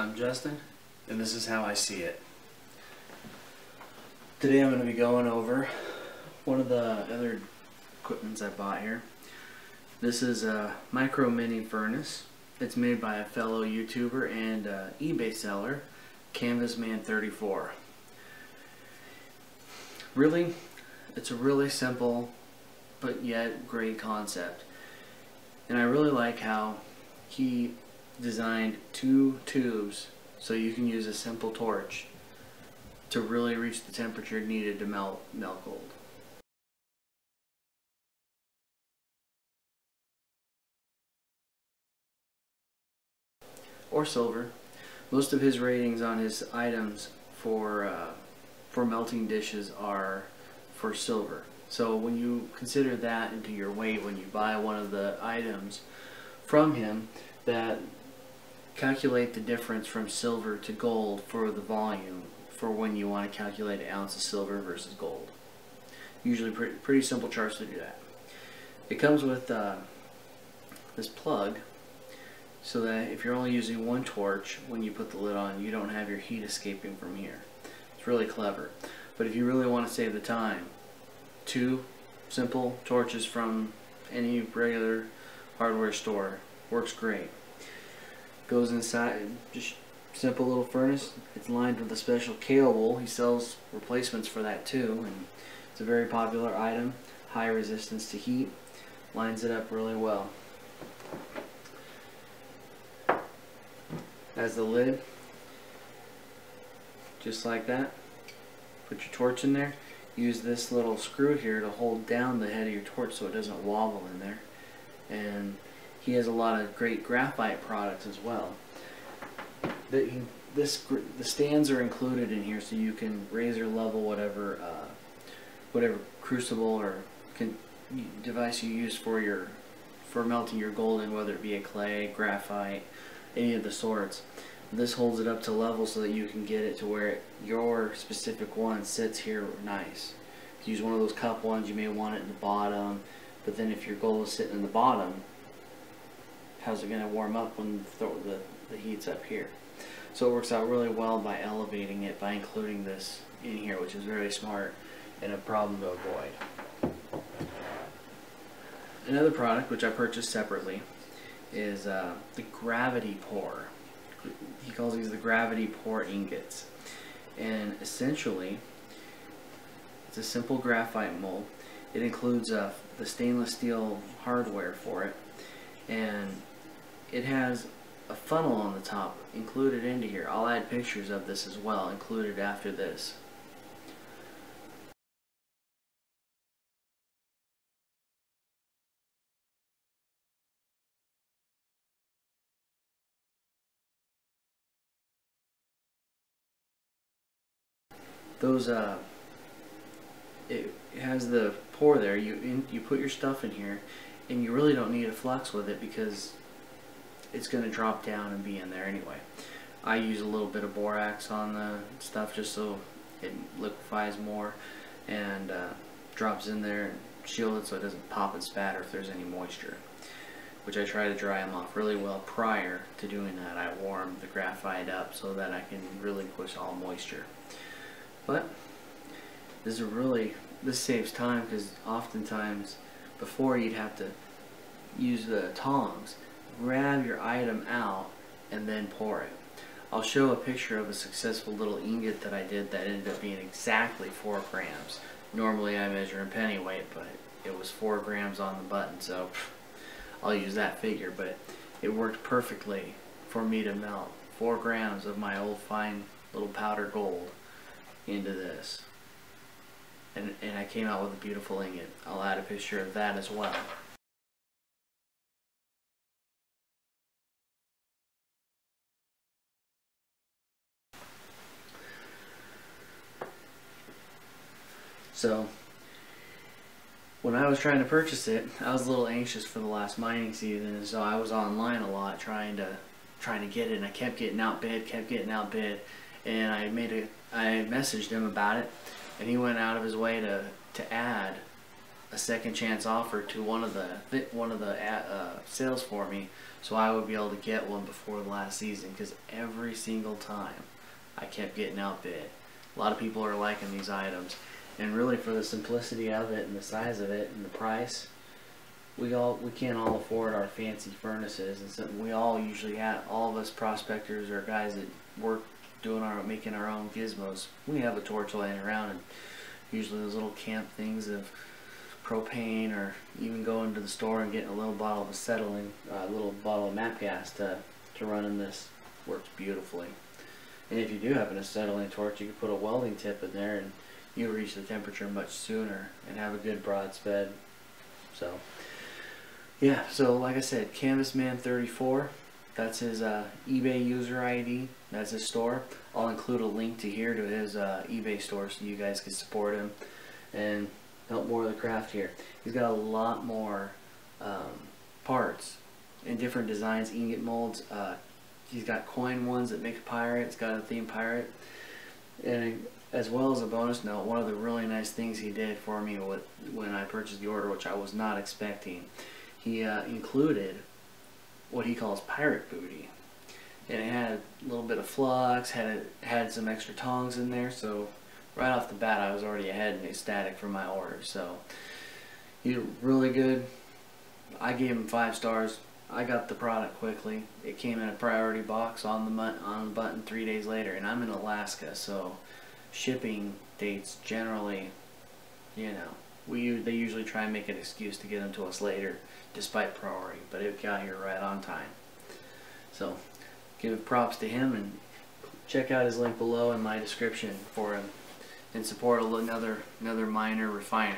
I'm Justin, and this is how I see it. Today I'm going to be going over one of the other equipments I bought here. This is a micro mini furnace. It's made by a fellow YouTuber and eBay seller, Canvasman34. Really, it's a really simple but yet great concept. And I really like how he designed two tubes so you can use a simple torch to really reach the temperature needed to melt gold. Or silver. Most of his ratings on his items for melting dishes are for silver. So when you consider that into your weight when you buy one of the items from him, that calculate the difference from silver to gold for the volume for when you want to calculate an ounce of silver versus gold. Usually pretty simple charts to do that. It comes with this plug so that if you're only using one torch, when you put the lid on, you don't have your heat escaping from here. It's really clever. But if you really want to save the time, two simple torches from any regular hardware store works great. Goes inside, just simple little furnace. It's lined with a special cable. He sells replacements for that too, and it's a very popular item. High resistance to heat. Lines it up really well. Has the lid, just like that. Put your torch in there. Use this little screw here to hold down the head of your torch so it doesn't wobble in there. And he has a lot of great graphite products as well. The stands are included in here, so you can raise or level whatever crucible or device you use for melting your gold in, whether it be a clay, graphite, any of the sorts. This holds it up to level so that you can get it to where your specific one sits here nice. If you use one of those cup ones, you may want it in the bottom, but then if your gold is sitting in the bottom, how's it going to warm up when the heat's up here? So it works out really well by elevating it, by including this in here, which is very smart and a problem to avoid. Another product which I purchased separately is the gravity pour. He calls these the gravity pour ingots. And essentially, it's a simple graphite mold. It includes the stainless steel hardware for it. And it has a funnel on the top included into here. I'll add pictures of this as well, included after this. It has the pour there. You put your stuff in here, and you really don't need a flux with it because it's going to drop down and be in there anyway. I use a little bit of borax on the stuff just so it liquefies more and drops in there and shield it so it doesn't pop and spatter if there's any moisture, which I try to dry them off really well prior to doing that. I warm the graphite up so that I can really push all moisture. But this saves time, because oftentimes before you'd have to use the tongs, grab your item out and then pour it. I'll show a picture of a successful little ingot that I did that ended up being exactly 4 grams. Normally I measure in penny weight, but it was 4 grams on the button, so I'll use that figure. But it worked perfectly for me to melt 4 grams of my old fine little powder gold into this. And I came out with a beautiful ingot. I'll add a picture of that as well. So when I was trying to purchase it, I was a little anxious for the last mining season, and so I was online a lot trying to get it, and I kept getting outbid, and I messaged him about it, and he went out of his way to add a second chance offer to one of the sales for me, so I would be able to get one before the last season, because every single time I kept getting outbid. A lot of people are liking these items, and really for the simplicity of it and the size of it and the price, we can't all afford our fancy furnaces, and so we all usually have, all of us prospectors or guys that work making our own gizmos, we have a torch laying around, and usually those little camp things of propane, or even going to the store and getting a little bottle of acetylene, a little bottle of MAP gas to run in this works beautifully. And if you do have an acetylene torch, you can put a welding tip in there and you'll reach the temperature much sooner and have a good broad sped. So yeah, so like I said, Canvasman34, that's his eBay user ID, that's his store. I'll include a link to here to his eBay store so you guys can support him and help more of the craft here. He's got a lot more parts in different designs, ingot molds. He's got coin ones that make a pirate. It's got a theme pirate. And as well as a bonus note, one of the really nice things he did for me when I purchased the order, which I was not expecting, he included what he calls pirate booty. And it had a little bit of flux, had some extra tongs in there, so right off the bat I was already ahead and ecstatic for my order. So he's really good. I gave him 5 stars. I got the product quickly. It came in a priority box on the button 3 days later, and I'm in Alaska, so shipping dates generally, you know, they usually try and make an excuse to get them to us later despite priority, but it got here right on time. So give props to him, and check out his link below in my description for him, and support another miner refiner.